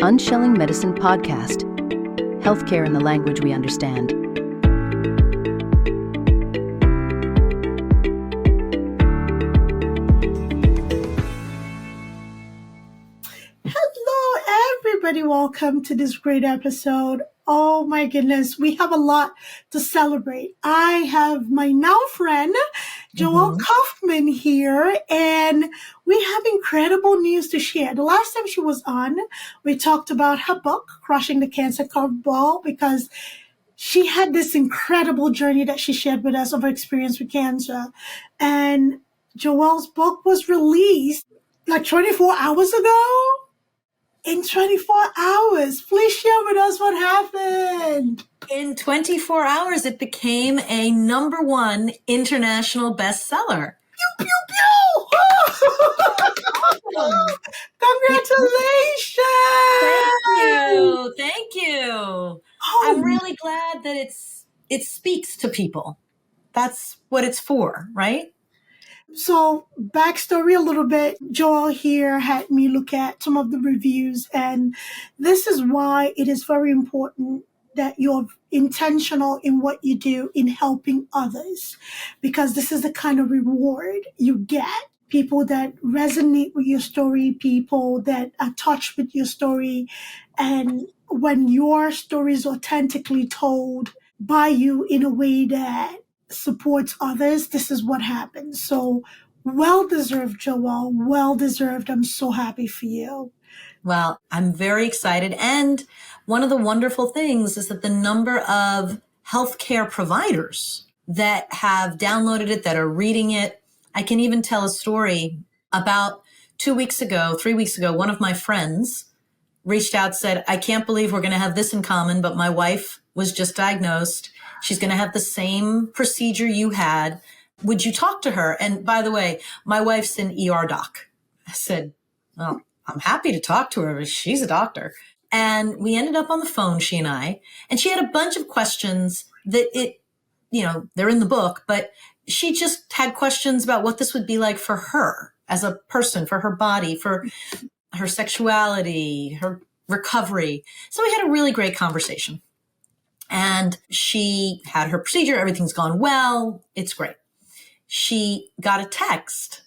Unshelling Medicine Podcast. Healthcare in the language we understand. Hello, everybody. Welcome to this great episode. Oh my goodness, we have a lot to celebrate. I have my now friend, Joelle Kaufman here, and we have incredible news to share. The last time she was on, we talked about her book, Crushing the Cancer Curveball, because she had this incredible journey that she shared with us of her experience with cancer. And Joelle's book was released like 24 hours ago. In 24 hours, please share with us what happened. In 24 hours, it became a #1 international bestseller. Pew, pew, pew! Congratulations! Thank you. Oh, I'm really glad that it speaks to people. That's what it's for, right? So, backstory a little bit. Joelle here had me look at some of the reviews, and this is why it is very important that you're intentional in what you do in helping others, because this is the kind of reward you get. People that resonate with your story, people that are touched with your story, and when your story is authentically told by you in a way that supports others, this is what happens. So well-deserved, Joelle, well-deserved. I'm so happy for you. Well, I'm very excited. And one of the wonderful things is that the number of healthcare providers that have downloaded it, that are reading it. I can even tell a story. About 3 weeks ago, one of my friends reached out, said, I can't believe we're going to have this in common, but my wife was just diagnosed. She's going to have the same procedure you had. Would you talk to her? And by the way, my wife's an ER doc. I said, well, I'm happy to talk to her. She's a doctor. And we ended up on the phone, she and I, and she had a bunch of questions that they're in the book, but she just had questions about what this would be like for her as a person, for her body, for her sexuality, her recovery. So we had a really great conversation. And she had her procedure. Everything's gone well. It's great. He got a text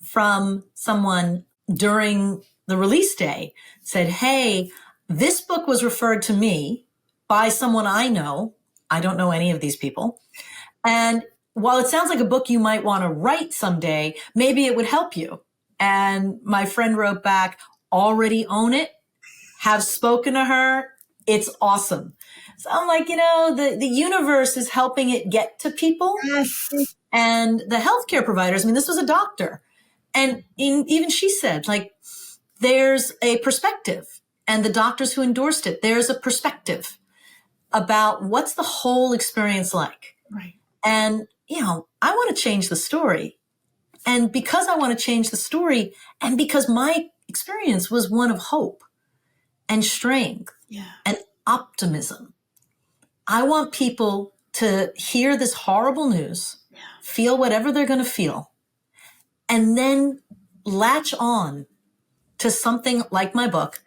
from someone during the release day, said, hey, this book was referred to me by someone I know. I don't know any of these people. And while it sounds like a book you might want to write someday, maybe it would help you. And my friend wrote back, already own it, have spoken to her. It's awesome. So I'm like, the universe is helping it get to people. Yes. And the healthcare providers, this was a doctor. And even she said, there's a perspective. And the doctors who endorsed it, there's a perspective about what's the whole experience like. Right. And, I want to change the story. And because I want to change the story, and because my experience was one of hope and strength and optimism, I want people to hear this horrible news, feel whatever they're going to feel, and then latch on to something like my book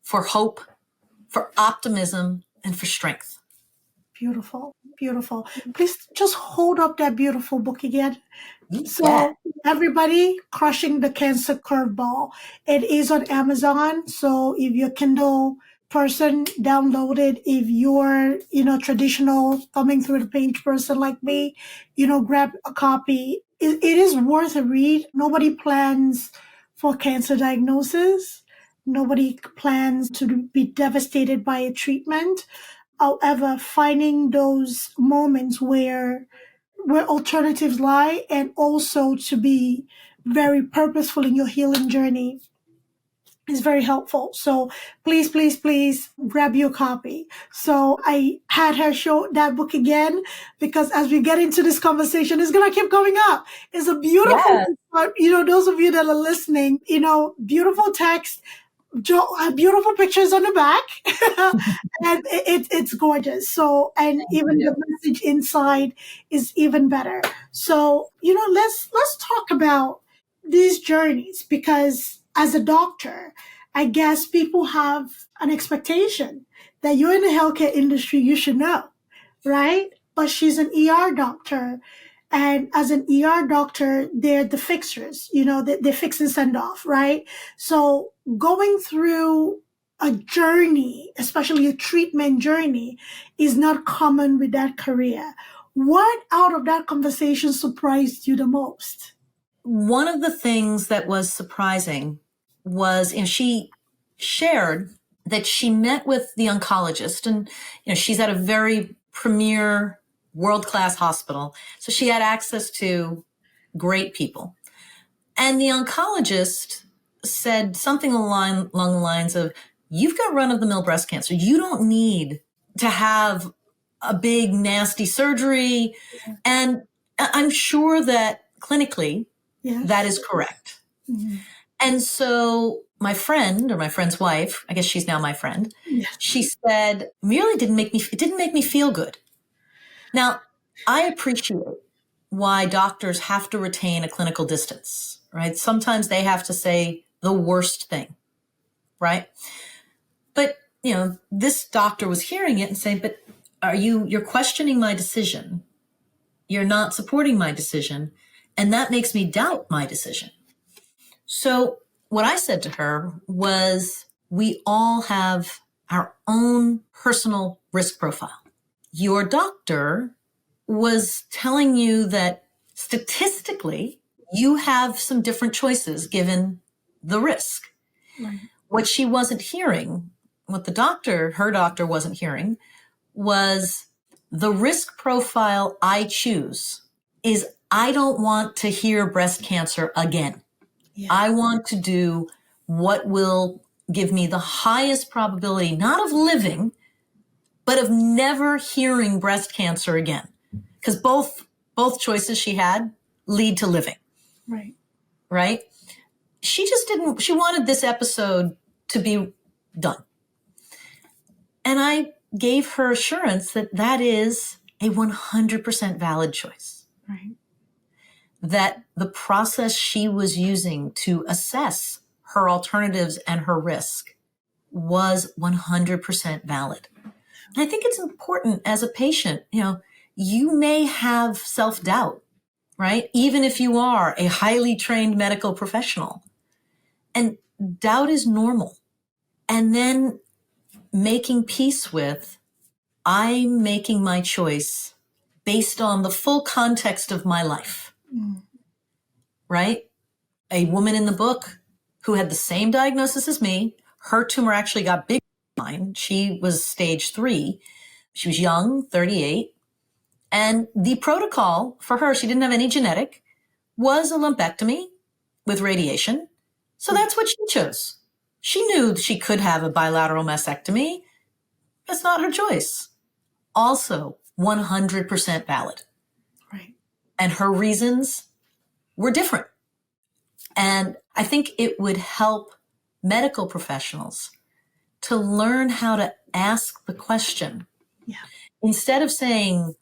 for hope, for optimism, and for strength. Beautiful, beautiful. Please just hold up that beautiful book again. So everybody, Crushing the Cancer Curveball. It is on Amazon. So if you're a Kindle person, download it. If you're, traditional thumbing through the page person like me, grab a copy. It is worth a read. Nobody plans for cancer diagnosis. Nobody plans to be devastated by a treatment. However, finding those moments where alternatives lie, and also to be very purposeful in your healing journey, is very helpful. So please, please, please grab your copy. So I had her show that book again, because as we get into this conversation, it's going to keep coming up. It's a beautiful, those of you that are listening, beautiful text, beautiful pictures on the back, and it's gorgeous. So, and even the message inside is even better. So, let's talk about these journeys, because as a doctor, I guess people have an expectation that you're in the healthcare industry, you should know, right? But she's an ER doctor. And as an ER doctor, they're the fixers, they fix and send off, right? So going through a journey, especially a treatment journey, is not common with that career. What out of that conversation surprised you the most? One of the things that was surprising was, she shared that she met with the oncologist, and she's at a very premier world-class hospital, so she had access to great people. And the oncologist said something along the lines of, you've got run-of-the-mill breast cancer. You don't need to have a big, nasty surgery. And I'm sure that clinically, that is correct. Mm-hmm. And so my friend, or my friend's wife, I guess she's now my friend, she said, it didn't make me feel good. Now, I appreciate why doctors have to retain a clinical distance, right? Sometimes they have to say the worst thing, right? But, this doctor was hearing it and saying, but you're questioning my decision. You're not supporting my decision. And that makes me doubt my decision. So what I said to her was, we all have our own personal risk profile. Your doctor was telling you that statistically, you have some different choices given the risk. Right. What she wasn't hearing, what her doctor wasn't hearing, was the risk profile I choose is, I don't want to hear breast cancer again. Yeah. I want to do what will give me the highest probability, not of living, but of never hearing breast cancer again. Because both choices she had lead to living. Right. Right? She wanted this episode to be done. And I gave her assurance that is a 100% valid choice. Right. That the process she was using to assess her alternatives and her risk was 100% valid. And I think it's important as a patient, you may have self-doubt, right? Even if you are a highly trained medical professional. And doubt is normal. And then making peace with, I'm making my choice based on the full context of my life, right? A woman in the book who had the same diagnosis as me, her tumor actually got bigger than mine. She was stage 3. She was young, 38. And the protocol for her, she didn't have any genetic, was a lumpectomy with radiation. So that's what she chose. She knew she could have a bilateral mastectomy. That's not her choice. Also 100% valid. Right. And her reasons were different. And I think it would help medical professionals to learn how to ask the question. Yeah. Instead of saying,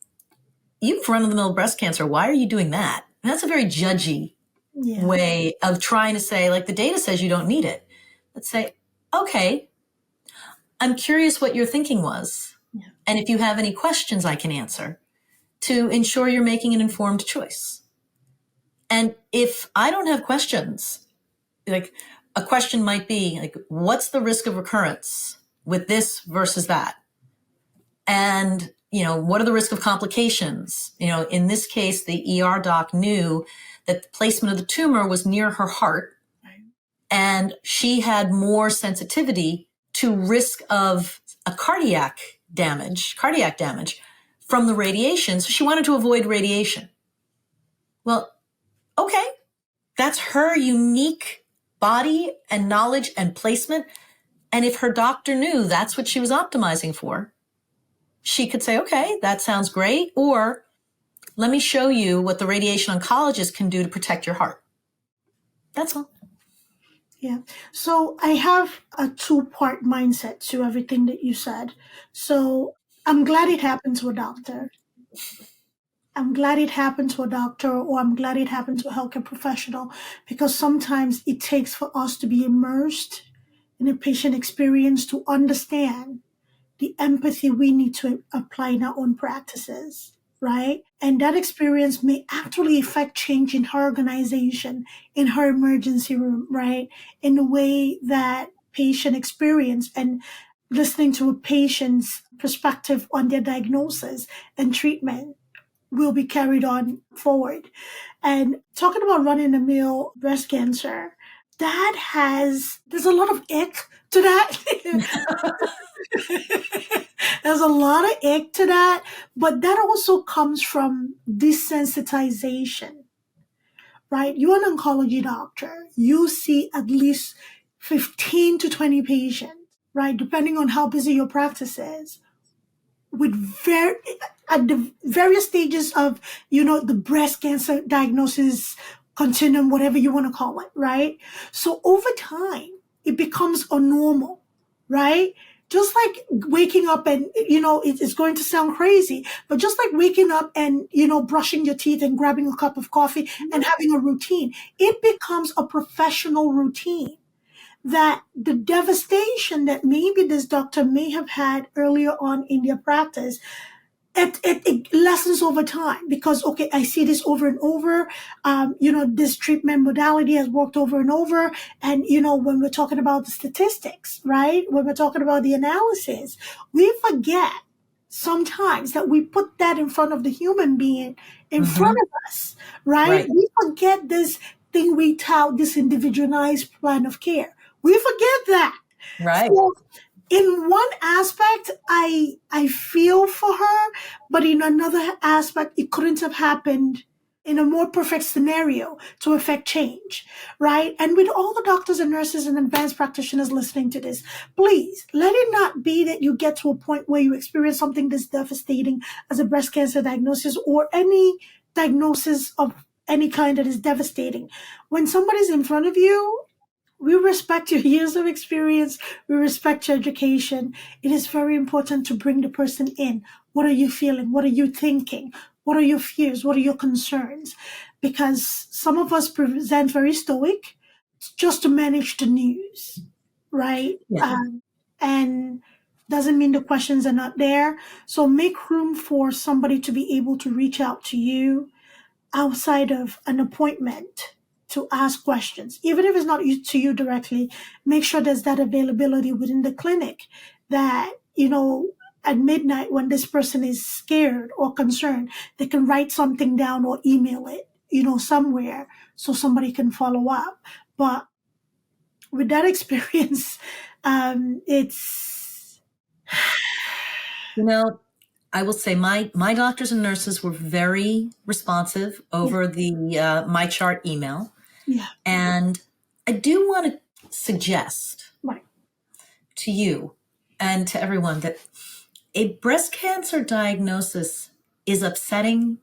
you've run-of-the-mill breast cancer, why are you doing that? And that's a very judgy way of trying to say, like, the data says you don't need it. Let's say, okay, I'm curious what your thinking was. Yeah. And if you have any questions I can answer to ensure you're making an informed choice. And if I don't have questions, like a question might be like, what's the risk of recurrence with this versus that? And, what are the risk of complications? In this case, the ER doc knew that the placement of the tumor was near her heart. Right. And she had more sensitivity to risk of a cardiac damage from the radiation. So she wanted to avoid radiation. Well, okay, that's her unique body and knowledge and placement. And if her doctor knew that's what she was optimizing for, she could say, okay, that sounds great. Or let me show you what the radiation oncologist can do to protect your heart. That's all. Yeah. So I have a 2-part mindset to everything that you said. So I'm glad it happened to a doctor. I'm glad it happened to a doctor, or I'm glad it happened to a healthcare professional, because sometimes it takes for us to be immersed in the patient experience to understand the empathy we need to apply in our own practices, right? And that experience may actually affect change in her organization, in her emergency room, right? In the way that patient experience and listening to a patient's perspective on their diagnosis and treatment will be carried on forward. And talking about run-of-the-mill breast cancer, there's a lot of ick to that. There's a lot of ick to that, but that also comes from desensitization, right? You're an oncology doctor. You see at least 15 to 20 patients, right? Depending on how busy your practice is, with at the various stages of, the breast cancer diagnosis continuum, whatever you want to call it, right? So over time, it becomes a normal, right? Just like waking up and, it's going to sound crazy, but just like waking up and, brushing your teeth and grabbing a cup of coffee and having a routine, it becomes a professional routine. That the devastation that maybe this doctor may have had earlier on in their practice, it lessens over time because, okay, I see this over and over. This treatment modality has worked over and over. And, when we're talking about the statistics, right? When we're talking about the analysis, we forget sometimes that we put that in front of the human being in front of us, right? We forget this thing we tout, this individualized plan of care. We forget that. Right. So in one aspect, I feel for her, but in another aspect, it couldn't have happened in a more perfect scenario to affect change, right? And with all the doctors and nurses and advanced practitioners listening to this, please let it not be that you get to a point where you experience something this devastating as a breast cancer diagnosis or any diagnosis of any kind that is devastating. When somebody's in front of you, we respect your years of experience. We respect your education. It is very important to bring the person in. What are you feeling? What are you thinking? What are your fears? What are your concerns? Because some of us present very stoic just to manage the news, right? Yeah. And doesn't mean the questions are not there. So make room for somebody to be able to reach out to you outside of an appointment to ask questions, even if it's not to you directly. Make sure there's that availability within the clinic that, at midnight when this person is scared or concerned, they can write something down or email it, somewhere so somebody can follow up. But with that experience, it's... I will say my doctors and nurses were very responsive over the My Chart email. Yeah. And I do want to suggest to you and to everyone that a breast cancer diagnosis is upsetting,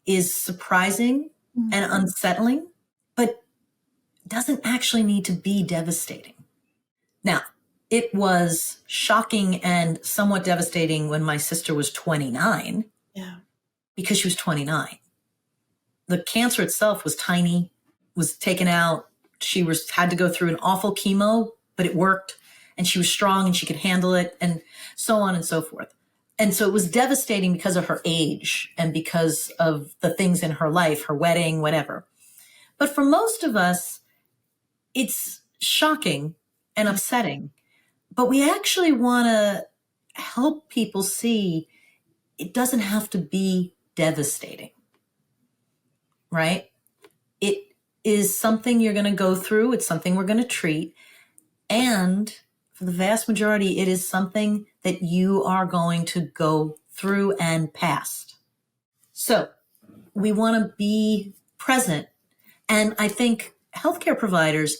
is surprising and unsettling, but doesn't actually need to be devastating. Now, it was shocking and somewhat devastating when my sister was 29. Yeah. Because she was 29. The cancer itself was tiny, was taken out. She had to go through an awful chemo, but it worked, and she was strong and she could handle it, and so on and so forth. And so it was devastating because of her age and because of the things in her life, her wedding, whatever. But for most of us, it's shocking and upsetting. But we actually want to help people see it doesn't have to be devastating, right? It is something you're going to go through. It's something we're going to treat. And for the vast majority, it is something that you are going to go through and past. So we want to be present. And I think healthcare providers,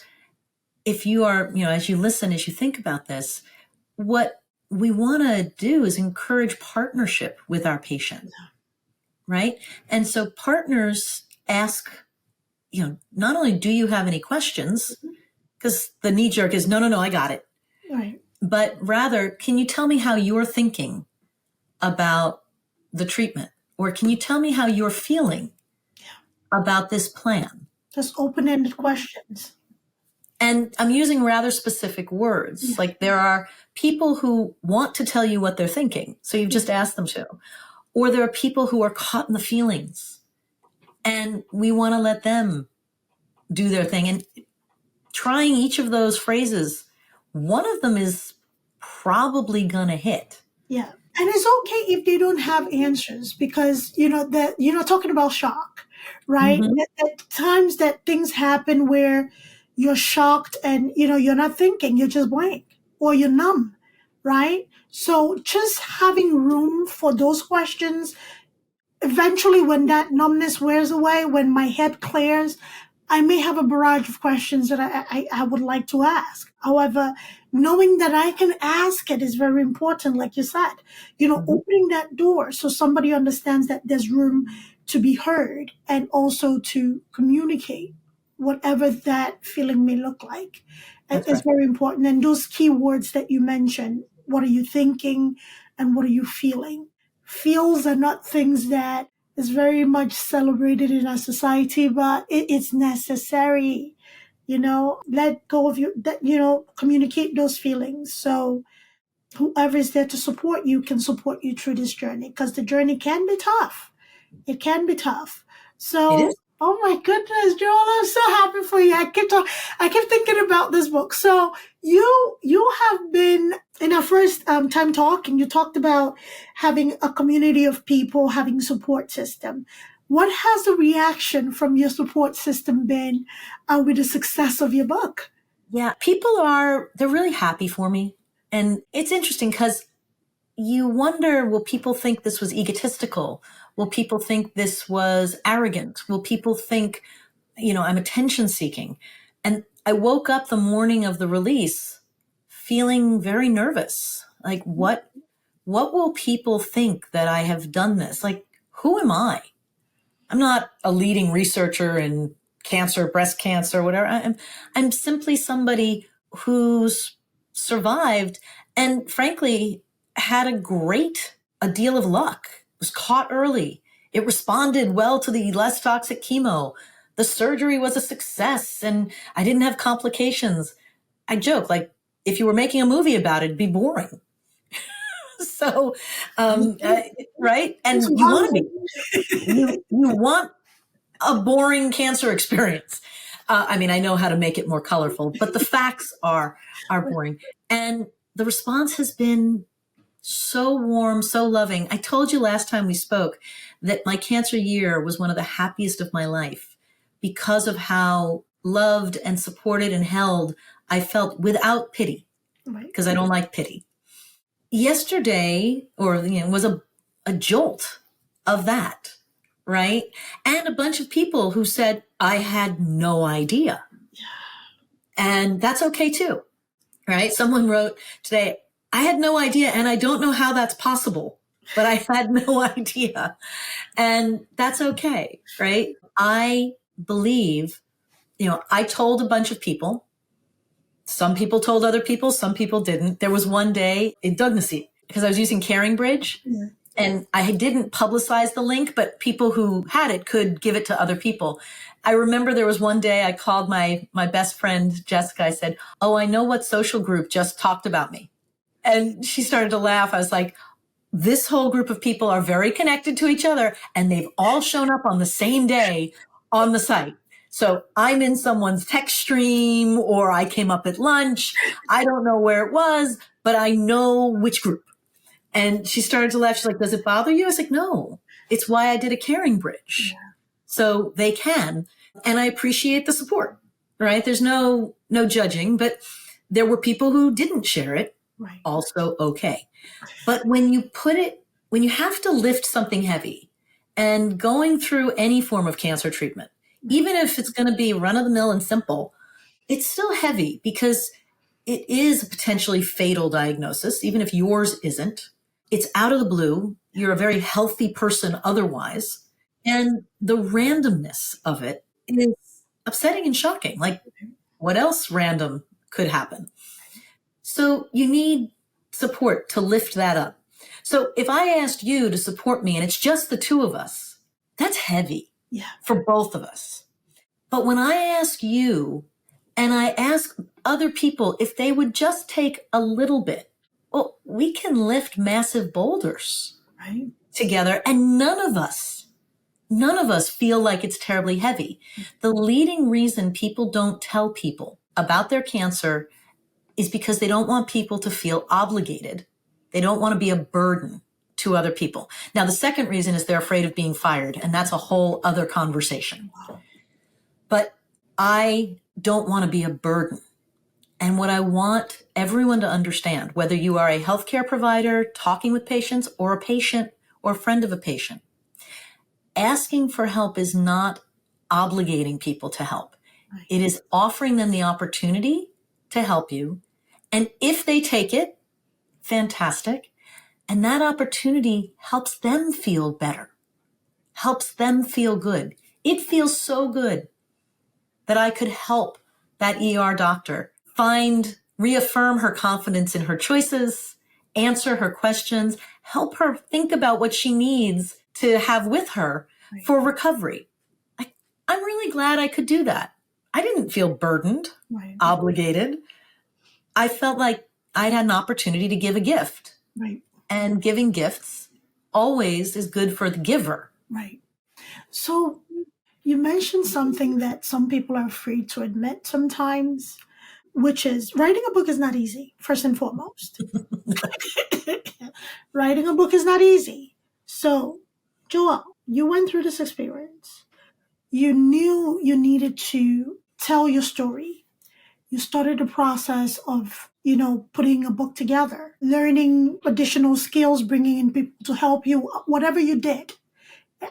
if you are, as you listen, as you think about this, what we want to do is encourage partnership with our patient, right? And so partners ask, not only do you have any questions, because the knee jerk is, no, I got it. Right. But rather, can you tell me how you're thinking about the treatment? Or can you tell me how you're feeling about this plan? Just open-ended questions. And I'm using rather specific words. Like there are people who want to tell you what they're thinking. So you've just asked them to. Or there are people who are caught in the feelings. And we want to let them do their thing. And trying each of those phrases, one of them is probably going to hit. Yeah. And it's okay if they don't have answers because, that, talking about shock, right? Mhm. At times that things happen where you're shocked and, you're not thinking, you're just blank or you're numb, right? So just having room for those questions, eventually when that numbness wears away, when my head clears, I may have a barrage of questions that I would like to ask. However, knowing that I can ask it is very important, like you said. Opening that door so somebody understands that there's room to be heard and also to communicate whatever that feeling may look like. That's It's right. very important. And those key words that you mentioned, what are you thinking and what are you feeling? Feels are not things that is very much celebrated in our society, but it's necessary. Let go of communicate those feelings. So whoever is there to support you can support you through this journey because the journey can be tough. It can be tough. It So, is. oh my goodness, Joel, I'm so happy for you. I keep thinking about this book. So you have been in our first time talking. You talked about having a community of people, having support system. What has the reaction from your support system been with the success of your book? Yeah, they're really happy for me. And it's interesting because you wonder, will people think this was egotistical? Will people think this was arrogant? Will people think, I'm attention seeking? And I woke up the morning of the release feeling very nervous. Like, what will people think that I have done this? Like, who am I? I'm not a leading researcher in cancer, breast cancer, whatever. I'm simply somebody who's survived and frankly had a deal of luck. Was caught early. It responded well to the less toxic chemo. The surgery was a success and I didn't have complications. I joke, like, if you were making a movie about it, it'd be boring. So, right? And you want to be. You want a boring cancer experience. I know how to make it more colorful, but the facts are boring. And the response has been so warm, so loving. I told you last time we spoke that my cancer year was one of the happiest of my life because of how loved and supported and held I felt without pity, because I don't like pity. Yesterday, was a jolt of that. Right? And a bunch of people who said, I had no idea. And that's okay too. Right? Someone wrote today, I had no idea and I don't know how that's possible, but I had no idea. And that's okay. Right? I believe, I told a bunch of people. Some people told other people, some people didn't. There was one day in Idongesit, because I was using Caring Bridge. Yeah. And I didn't publicize the link, but people who had it could give it to other people. I remember there was one day I called my best friend, Jessica. I said, oh, I know what social group just talked about me. And she started to laugh. I was like, this whole group of people are very connected to each other and they've all shown up on the same day on the site. So I'm in someone's text stream or I came up at lunch. I don't know where it was, but I know which group. And she started to laugh. She's like, does it bother you? I was like, no, it's why I did a Caring Bridge. Yeah. So they can. And I appreciate the support, right? There's no judging, but there were people who didn't share it. Right. Also okay. But when you have to lift something heavy and going through any form of cancer treatment, even if it's going to be run of the mill and simple, it's still heavy because it is a potentially fatal diagnosis, even if yours isn't. It's out of the blue. You're a very healthy person otherwise. And the randomness of it is upsetting and shocking. Like, what else random could happen? So you need support to lift that up. So if I asked you to support me and it's just the two of us, that's heavy for both of us. But when I ask you And I ask other people if they would just take a little bit. Well, we can lift massive boulders Right. together, and none of us feel like it's terribly heavy. The leading reason people don't tell people about their cancer is because they don't want people to feel obligated. They don't want to be a burden to other people. Now, the second reason is they're afraid of being fired, and that's a whole other conversation. But I don't want to be a burden. And what I want everyone to understand, whether you are a healthcare provider talking with patients or a patient or a friend of a patient, asking for help is not obligating people to help. Right. It is offering them the opportunity to help you. And if they take it, fantastic. And that opportunity helps them feel better, helps them feel good. It feels so good that I could help that ER doctor reaffirm her confidence in her choices, answer her questions, help her think about what she needs to have with her for recovery. I'm really glad I could do that. I didn't feel burdened, obligated. I felt like I'd had an opportunity to give a gift. Right. And giving gifts always is good for the giver. Right. So you mentioned something that some people are afraid to admit sometimes, which is writing a book is not easy, first and foremost. Writing a book is not easy. So, Joelle, you went through this experience. You knew you needed to tell your story. You started the process of, putting a book together, learning additional skills, bringing in people to help you, whatever you did.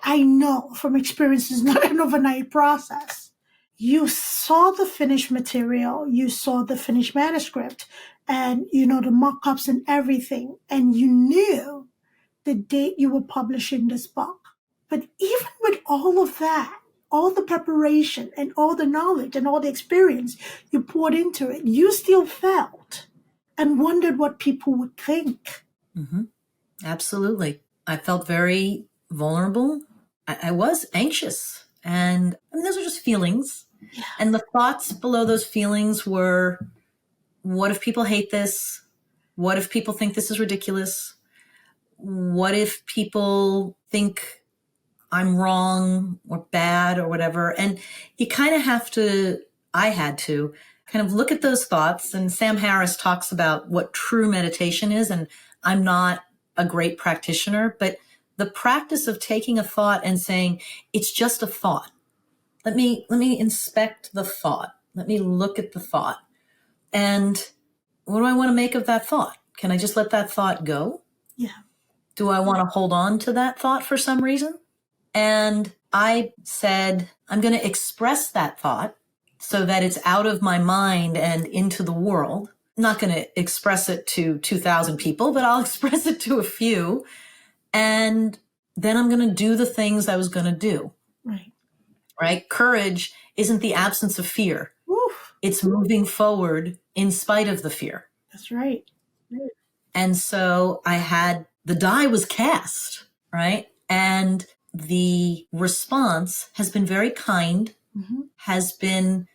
I know from experience it's not an overnight process. You saw the finished material, you saw the finished manuscript, and, the mock-ups and everything, and you knew the date you were publishing this book. But even with all of that, all the preparation and all the knowledge and all the experience you poured into it, you still felt and wondered what people would think. Mm-hmm. Absolutely. I felt very vulnerable. I was anxious. And those are just feelings. Yeah. And the thoughts below those feelings were, what if people hate this? What if people think this is ridiculous? What if people think I'm wrong or bad or whatever? And you kind of I had to kind of look at those thoughts. And Sam Harris talks about what true meditation is. And I'm not a great practitioner, but the practice of taking a thought and saying, it's just a thought. Let me inspect the thought. Let me look at the thought. And what do I want to make of that thought? Can I just let that thought go? Yeah. Do I want to hold on to that thought for some reason? And I said, I'm going to express that thought so that it's out of my mind and into the world. I'm not going to express it to 2,000 people, but I'll express it to a few. And then I'm going to do the things I was going to do. Right? Courage isn't the absence of fear. Oof. It's moving forward in spite of the fear. That's right. And so the die was cast, right? And the response has been very kind, has been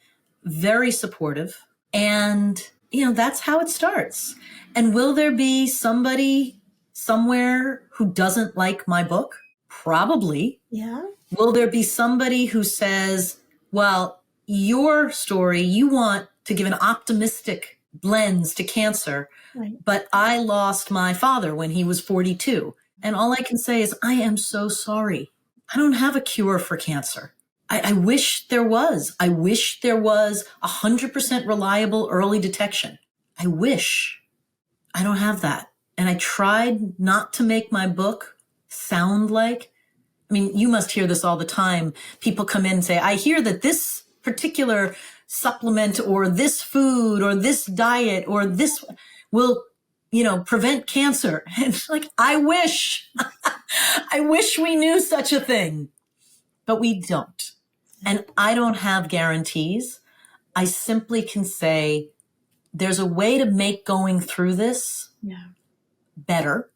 very supportive. And, that's how it starts. And will there be somebody somewhere who doesn't like my book? Probably. Yeah. Will there be somebody who says, well, your story, you want to give an optimistic lens to cancer, but I lost my father when he was 42. And all I can say is, I am so sorry. I don't have a cure for cancer. I wish there was. I wish there was 100% reliable early detection. I wish. I don't have that. And I tried not to make my book sound like, you must hear this all the time. People come in and say, I hear that this particular supplement or this food or this diet or this will, prevent cancer. And it's like, I wish, I wish we knew such a thing, but we don't. And I don't have guarantees. I simply can say there's a way to make going through this better.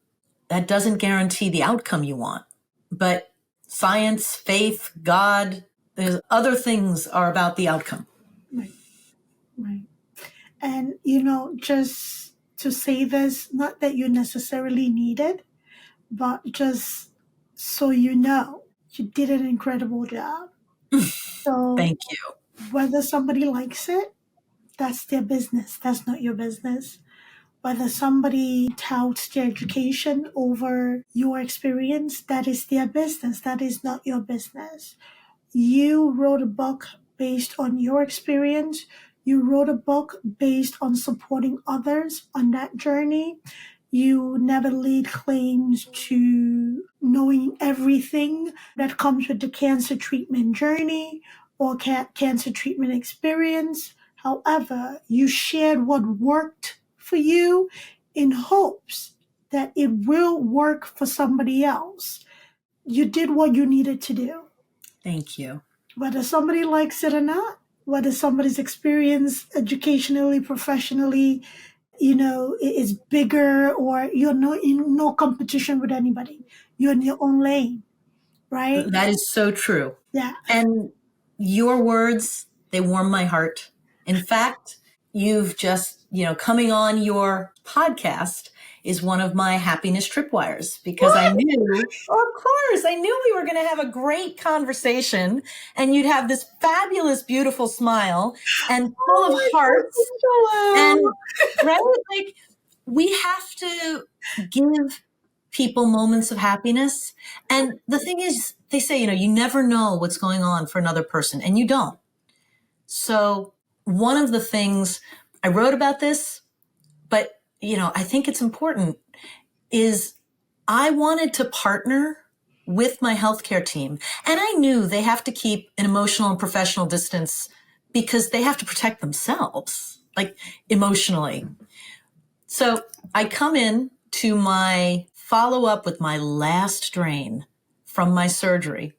That doesn't guarantee the outcome you want, but science, faith, God, there's other things are about the outcome. Right. Right. And, just to say this, not that you necessarily need it, but just so you did an incredible job. So Thank you. whether somebody likes it, that's their business. That's not your business. Whether somebody touts their education over your experience, that is their business. That is not your business. You wrote a book based on your experience. You wrote a book based on supporting others on that journey. You never laid claims to knowing everything that comes with the cancer treatment journey or cancer treatment experience. However, you shared what worked for you in hopes that it will work for somebody else. You did what you needed to do. Thank you. Whether somebody likes it or not, whether somebody's experience educationally, professionally, is bigger, or you're in no competition with anybody. You're in your own lane, right? That is so true. Yeah. And your words, they warm my heart. In fact, you've just, coming on your podcast is one of my happiness tripwires, because I knew, of course, I knew we were going to have a great conversation and you'd have this fabulous, beautiful smile and full of hearts. And right, like, we have to give people moments of happiness. And the thing is, they say, you never know what's going on for another person, and you don't. So one of the things I wrote about this, but, I think it's important, is I wanted to partner with my healthcare team. And I knew they have to keep an emotional and professional distance because they have to protect themselves, like emotionally. So I come in to my follow up with my last drain from my surgery.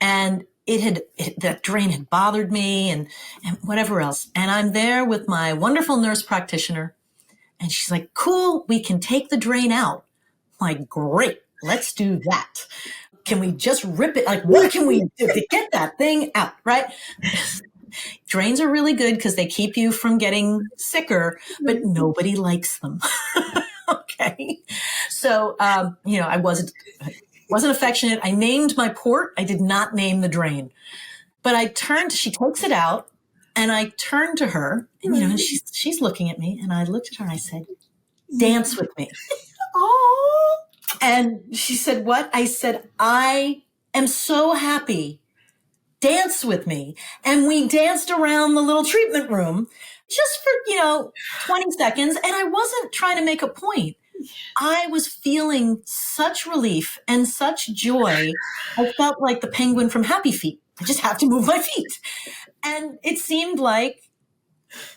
And that drain had bothered me and whatever else. And I'm there with my wonderful nurse practitioner. And she's like, cool, we can take the drain out. I'm like, great, let's do that. Can we just rip it? Like, what can we do to get that thing out, right? Drains are really good because they keep you from getting sicker, but nobody likes them. Okay. So, I wasn't affectionate. I named my port. I did not name the drain. But she takes it out, and I turned to her, and, and she's looking at me, and I looked at her and I said, dance with me. Oh. And she said, what? I said, I am so happy. Dance with me. And we danced around the little treatment room just for, 20 seconds. And I wasn't trying to make a point. I was feeling such relief and such joy. I felt like the penguin from Happy Feet. I just have to move my feet. And it seemed like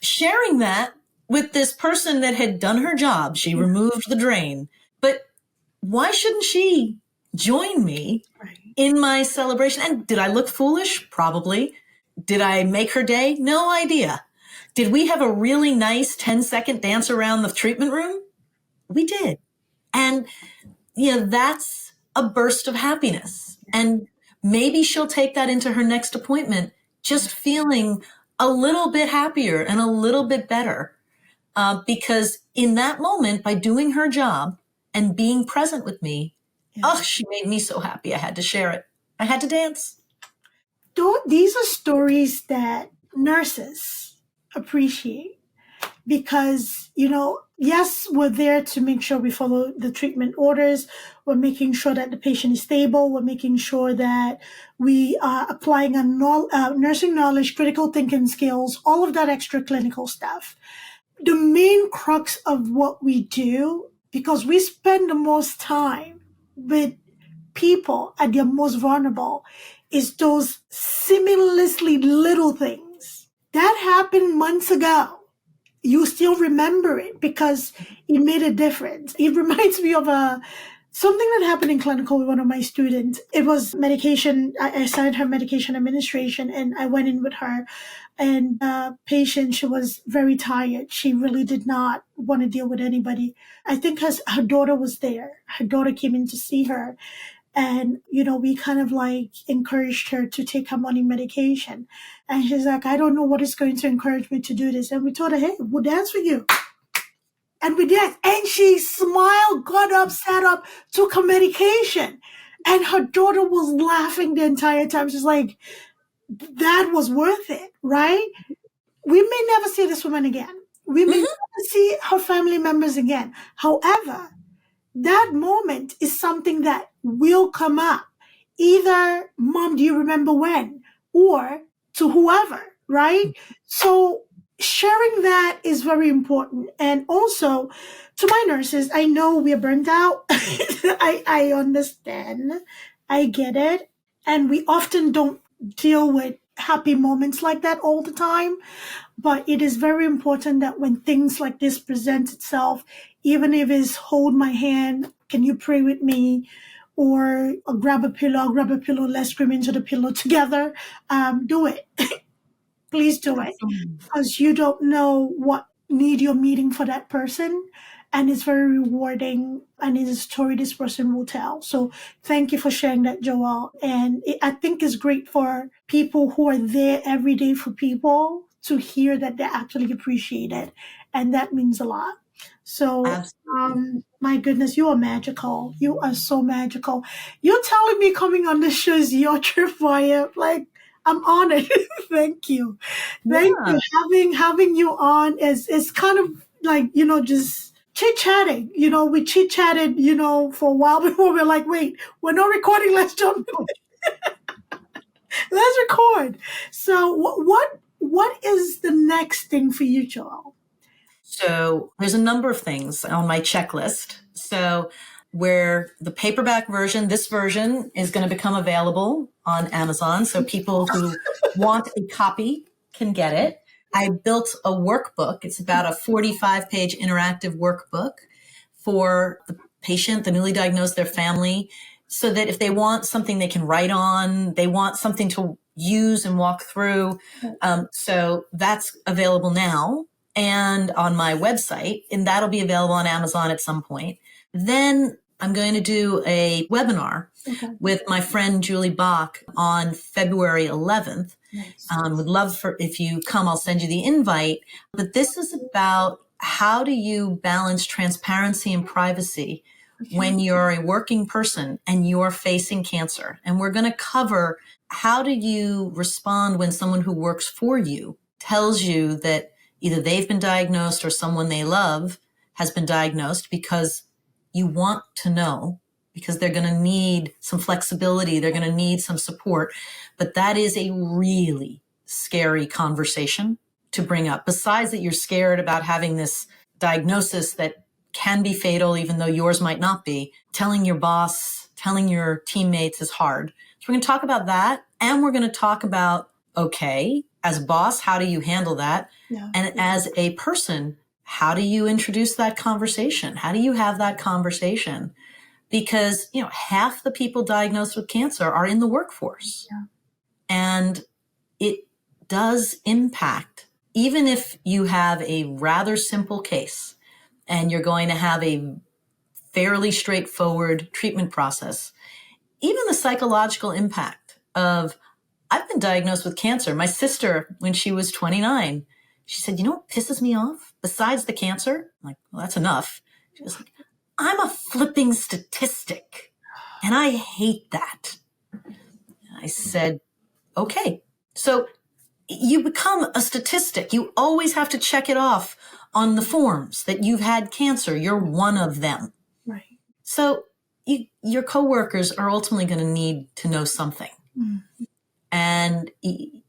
sharing that with this person that had done her job. She removed the drain. But why shouldn't she join me in my celebration? And did I look foolish? Probably. Did I make her day? No idea. Did we have a really nice 10-second dance around the treatment room? We did. And, that's a burst of happiness. And maybe she'll take that into her next appointment, just feeling a little bit happier and a little bit better. Because in that moment, by doing her job and being present with me, she made me so happy. I had to share it. I had to dance. These are stories that nurses appreciate because, yes, we're there to make sure we follow the treatment orders. We're making sure that the patient is stable. We're making sure that we are applying nursing knowledge, critical thinking skills, all of that extra clinical stuff. The main crux of what we do, because we spend the most time with people at their most vulnerable, is those seamlessly little things that happened months ago. You still remember it because it made a difference. It reminds me of something that happened in clinical with one of my students. It was medication. I started her medication administration, and I went in with her. And the patient, she was very tired. She really did not want to deal with anybody. I think her daughter was there. Her daughter came in to see her. And, we kind of like encouraged her to take her morning medication. And she's like, I don't know what is going to encourage me to do this. And we told her, hey, we'll dance with you. And we did. And she smiled, got up, sat up, took her medication. And her daughter was laughing the entire time. She's like, that was worth it, right? We may never see this woman again. We may never see her family members again. However, that moment is something that will come up. Either, Mom, do you remember when? Or to whoever, right? So sharing that is very important. And also, to my nurses, I know we're burnt out. I understand. I get it. And we often don't deal with happy moments like that all the time. But it is very important that when things like this present itself, even if it's hold my hand, can you pray with me? Or grab a pillow, let's scream into the pillow together. Do it. Please do it. Because you don't know what need you're meeting for that person. And it's very rewarding. And it's a story this person will tell. So thank you for sharing that, Joelle. And I think it's great for people who are there every day for people to hear that they're actually appreciated. And that means a lot. So, my goodness, you are magical. You are so magical. You're telling me coming on this show is your tripwire. Like, I'm honored. Thank you. Thank you. Having you on is kind of like, just chit-chatting. We chit-chatted, for a while before we're like, wait, we're not recording. Let's jump in. Let's record. So what is the next thing for you, Joelle? So there's a number of things on my checklist. So where the paperback version, this version is going to become available on Amazon. So people who want a copy can get it. I built a workbook. It's about a 45-page interactive workbook for the patient, the newly diagnosed, their family, so that if they want something they can write on, they want something to use and walk through. So that's available now and on my website, and that'll be available on Amazon at some point. Then I'm going to do a webinar with my friend Julie Bach on February 11th. Nice. Would love for if you come, I'll send you the invite. But this is about how do you balance transparency and privacy when you're a working person and you're facing cancer. And we're going to cover how do you respond when someone who works for you tells you that either they've been diagnosed or someone they love has been diagnosed, because you want to know, because they're going to need some flexibility. They're going to need some support. But that is a really scary conversation to bring up. Besides that, you're scared about having this diagnosis that can be fatal, even though yours might not be. Telling your boss, telling your teammates is hard. So we're going to talk about that. And we're going to talk about, okay, as a boss, how do you handle that? Yeah. And as a person, how do you introduce that conversation? How do you have that conversation? Because, half the people diagnosed with cancer are in the workforce. Yeah. And it does impact, even if you have a rather simple case and you're going to have a fairly straightforward treatment process, even the psychological impact of, I've been diagnosed with cancer. My sister, when she was 29, she said, you know what pisses me off besides the cancer? I'm like, well, that's enough. She was like, I'm a flipping statistic and I hate that. I said, okay. So you become a statistic. You always have to check it off on the forms that you've had cancer. You're one of them. Right. So your coworkers are ultimately going to need to know something. Mm-hmm. And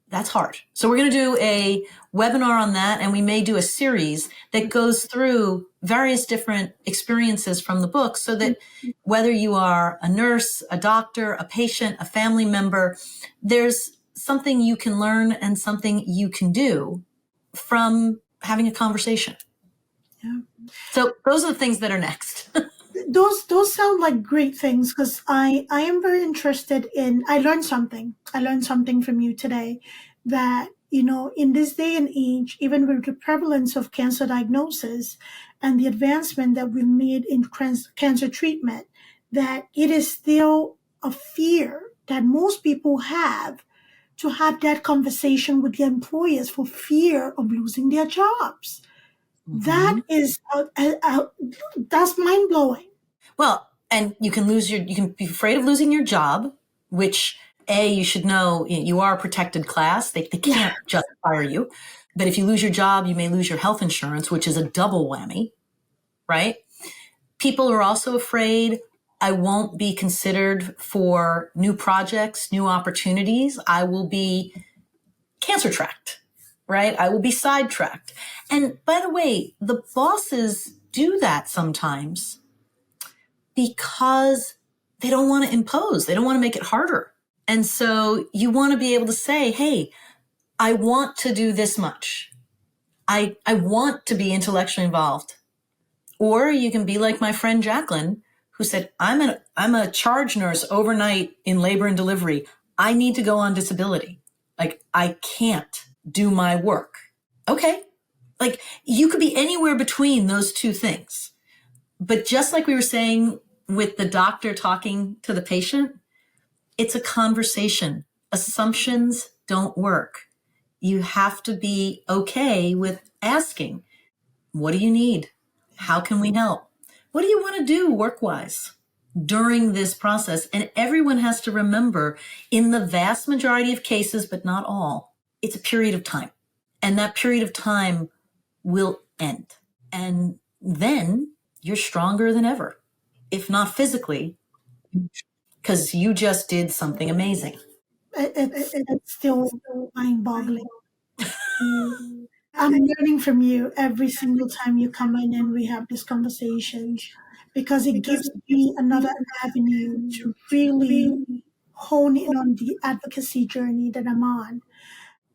that's hard. So we're going to do a webinar on that, and we may do a series that goes through various different experiences from the book, so that whether you are a nurse, a doctor, a patient, a family member, there's something you can learn and something you can do from having a conversation. Yeah. So those are the things that are next. Those sound like great things, because I am very interested in, I learned something from you today, that, in this day and age, even with the prevalence of cancer diagnosis and the advancement that we've made in cancer treatment, that it is still a fear that most people have to have that conversation with their employers for fear of losing their jobs. That is, that's mind blowing. Well, and you can be afraid of losing your job, which you should know you are a protected class. They can't just fire you. But if you lose your job, you may lose your health insurance, which is a double whammy, right? People are also afraid I won't be considered for new projects, new opportunities. I will be cancer tracked, right? I will be sidetracked. And by the way, the bosses do that sometimes because they don't want to impose. They don't want to make it harder. And so you want to be able to say, hey, I want to do this much. I want to be intellectually involved. Or you can be like my friend Jacqueline, who said, I'm a charge nurse overnight in labor and delivery. I need to go on disability. Like, I can't do my work. Okay. Like, you could be anywhere between those two things. But just like we were saying with the doctor talking to the patient, it's a conversation. Assumptions don't work. You have to be okay with asking, what do you need? How can we help? What do you want to do work-wise during this process? And everyone has to remember, in the vast majority of cases, but not all, it's a period of time. And that period of time will end. And then you're stronger than ever, if not physically, because you just did something amazing. It's still mind-boggling. I'm learning from you every single time you come in and we have this conversation, because it gives me another avenue to really hone in on the advocacy journey that I'm on.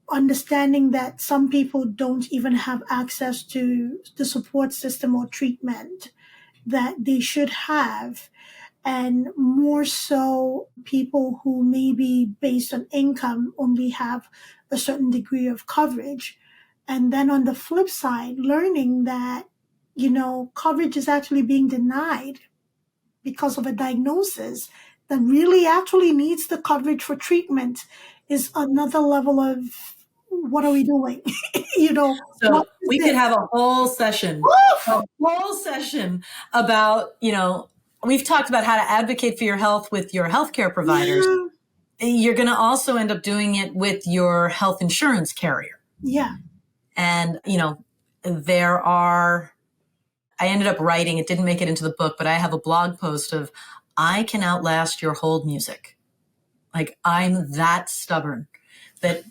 Understanding that some people don't even have access to the support system or treatment that they should have. And more so, people who maybe based on income only have a certain degree of coverage. And then on the flip side, learning that, coverage is actually being denied because of a diagnosis that really actually needs the coverage for treatment is another level of what are we doing? So we could have a whole session about, we've talked about how to advocate for your health with your healthcare providers. Yeah. You're going to also end up doing it with your health insurance carrier. Yeah. And, I ended up writing, it didn't make it into the book, but I have a blog post of, I can outlast your hold music. Like, I'm that stubborn that...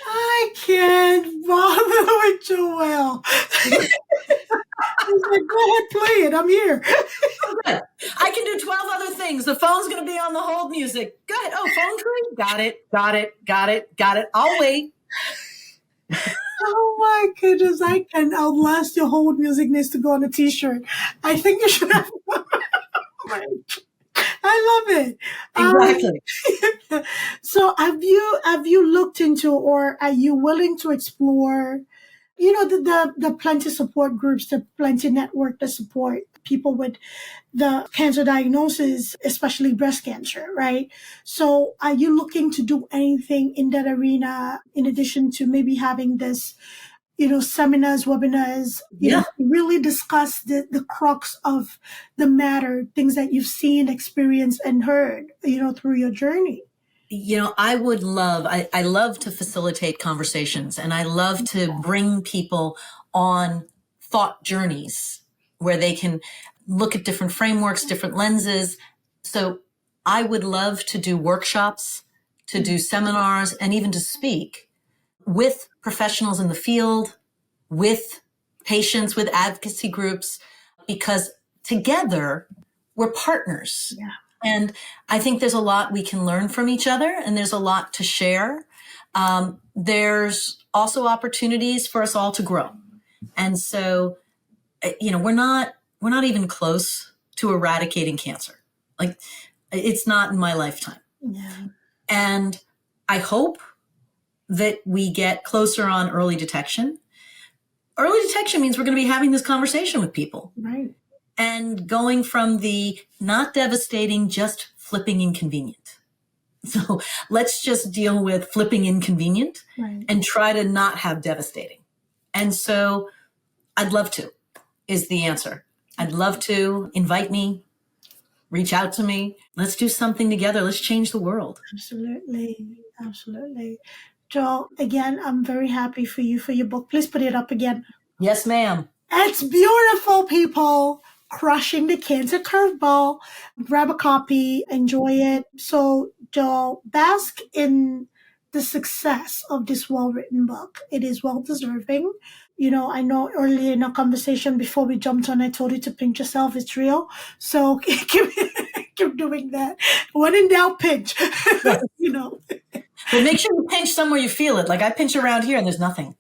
I can't bother with Joelle. He's like, go ahead, play it. I'm here. Good. I can do 12 other things. The phone's going to be on the hold music. Go ahead. Oh, phone tree? Got it. I'll wait. Oh my goodness. I can outlast your hold music needs to go on a t-shirt. I think you should have I love it. Exactly. So have you looked into, or are you willing to explore, the plenty support groups, the plenty network that support people with the cancer diagnosis, especially breast cancer, right? So are you looking to do anything in that arena in addition to maybe having this, seminars, webinars, really discuss the crux of the matter, things that you've seen, experienced, and heard, through your journey? I would love, I love to facilitate conversations, and I love to bring people on thought journeys where they can look at different frameworks, different lenses. So I would love to do workshops, to do seminars, and even to speak with professionals in the field, with patients, with advocacy groups, because together we're partners. Yeah. And I think there's a lot we can learn from each other, and there's a lot to share. There's also opportunities for us all to grow. And so, we're not even close to eradicating cancer. Like, it's not in my lifetime. Yeah. And I hope that we get closer on early detection. early detection means we're going to be having this conversation with people. Right. And going from the not devastating, just flipping inconvenient. So let's just deal with flipping inconvenient and try to not have devastating. And so I'd love to, is the answer. I'd love to. Invite me, reach out to me. Let's do something together. Let's change the world. Absolutely. Absolutely. Joelle, again, I'm very happy for you for your book. Please put it up again. Yes, ma'am. It's beautiful, people. Crushing the Cancer Curveball. Grab a copy, enjoy it. So, Joelle, bask in the success of this well-written book. It is well-deserving. You know, I know earlier in our conversation before we jumped on, I told you to pinch yourself. It's real. So keep doing that. When in doubt, pinch. You know. But make sure you pinch somewhere you feel it. Like I pinch around here and there's nothing.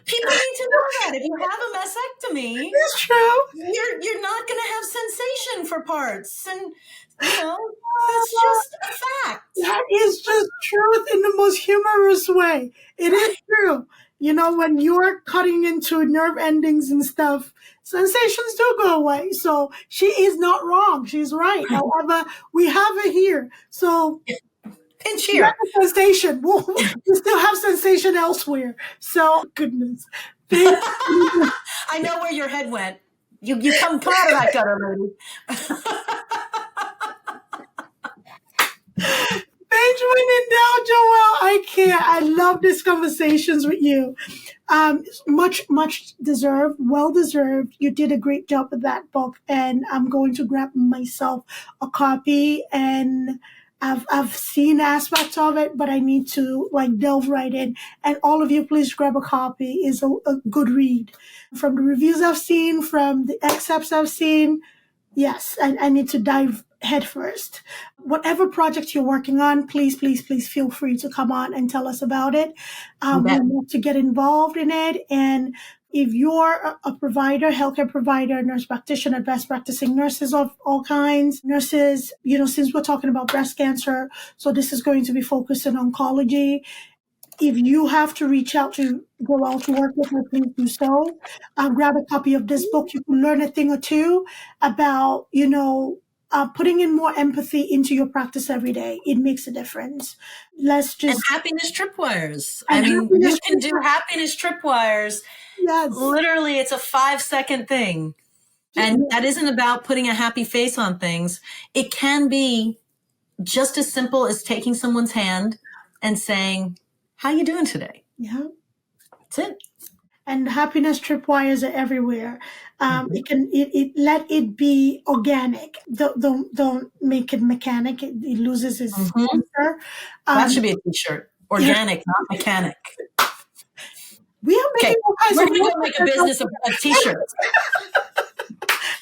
People need to know that if you have a mastectomy, It's true. You're not going to have sensation for parts, and that's just a fact. That is just truth in the most humorous way. It is true. You know, when you're cutting into nerve endings and stuff, sensations do go away. So she is not wrong. She's right. However, we have it here. So pinch here. Sensation. We still have sensation elsewhere. So, goodness. I know where your head went. You come out of that gutter, lady. Benjamin and now, Joelle, I can't. I love these conversations with you. Much deserved, well deserved. You did a great job with that book, and I'm going to grab myself a copy. And I've seen aspects of it, but I need to delve right in. And all of you, please grab a copy. It's a good read. From the reviews I've seen, from the excerpts I've seen, yes, I need to dive head first. Whatever project you're working on, please feel free to come on and tell us about it. We want to get involved in it. And if you're a provider, healthcare provider, nurse practitioner, best practicing nurses of all kinds, nurses, since we're talking about breast cancer, so this is going to be focused on oncology. If you have to reach out to Joelle to work with her, please do so. Grab a copy of this book. You can learn a thing or two about, putting in more empathy into your practice every day. It makes a difference. And happiness tripwires. You can do happiness tripwires. Yes. Literally, it's a 5-second thing. And that isn't about putting a happy face on things. It can be just as simple as taking someone's hand and saying, how you doing today? Yeah. That's it. And happiness tripwires are everywhere. Let it be organic. Don't make it mechanic. It loses its answer. That should be a t-shirt. Organic, not mechanic. We are making all kinds We're going to make a business of t-shirts.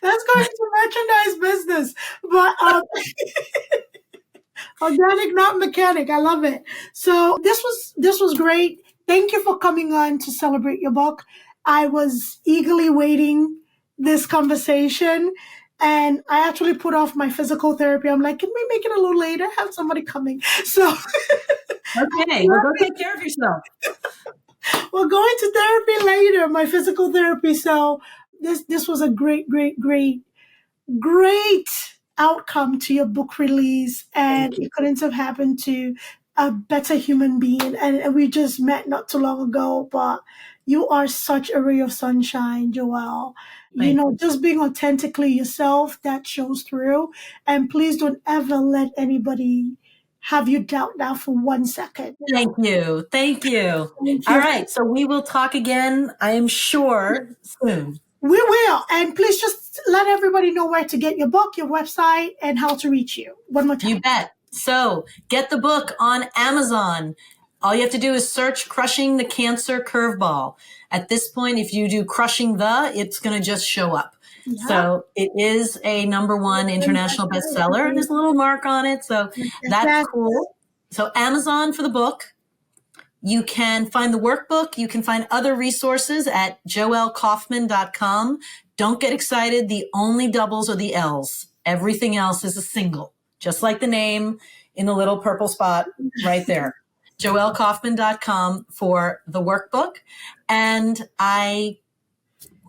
That's going to merchandise business. But organic, not mechanic. I love it. So this was great. Thank you for coming on to celebrate your book. I was eagerly waiting this conversation, and I actually put off my physical therapy. I'm like, can we make it a little later? Have somebody coming. So okay, well, go take care of yourself. We're going to therapy later, my physical therapy. So this was a great outcome to your book release, and it couldn't have happened to a better human being. And we just met not too long ago, but you are such a ray of sunshine, Joelle. Just being authentically yourself, that shows through. And please don't ever let anybody have you doubt now for 1 second. Thank you. All right. So we will talk again, I am sure, soon. We will. And please just let everybody know where to get your book, your website, and how to reach you. One more time. You bet. So get the book on Amazon. All you have to do is search Crushing the Cancer Curveball. At this point, if you do Crushing it's going to just show up. Yeah. So it is a #1 international bestseller, and there's a little mark on it. So that's cool. So Amazon for the book. You can find the workbook. You can find other resources at joellekaufman.com. Don't get excited. The only doubles are the L's. Everything else is a single, just like the name in the little purple spot right there. joellekaufman.com for the workbook. And I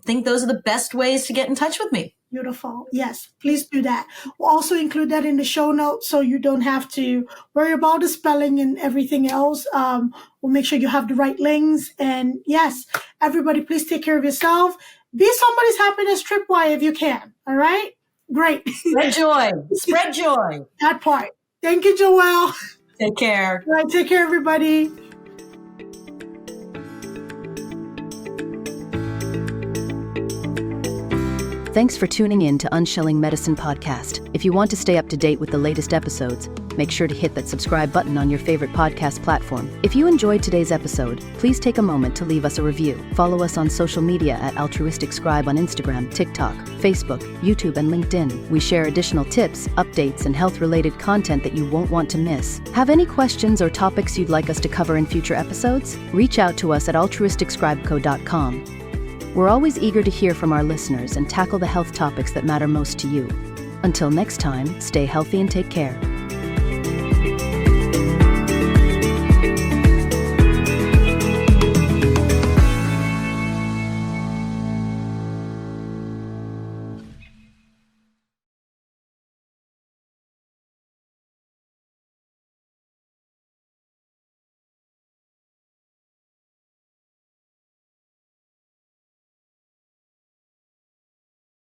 think those are the best ways to get in touch with me. Beautiful. Yes, please do that. We'll also include that in the show notes so you don't have to worry about the spelling and everything else. We'll make sure you have the right links. And yes, everybody, please take care of yourself. Be somebody's happiness tripwire if you can. All right? Great. Spread joy. Spread joy. That part. Thank you, Joelle. Take care. All right, take care, everybody. Thanks for tuning in to Unshelling Medicine Podcast. If you want to stay up to date with the latest episodes, make sure to hit that subscribe button on your favorite podcast platform. If you enjoyed today's episode, please take a moment to leave us a review. Follow us on social media at Altruistic Scribe on Instagram, TikTok, Facebook, YouTube, and LinkedIn. We share additional tips, updates, and health-related content that you won't want to miss. Have any questions or topics you'd like us to cover in future episodes? Reach out to us at altruisticscribeco.com. We're always eager to hear from our listeners and tackle the health topics that matter most to you. Until next time, stay healthy and take care.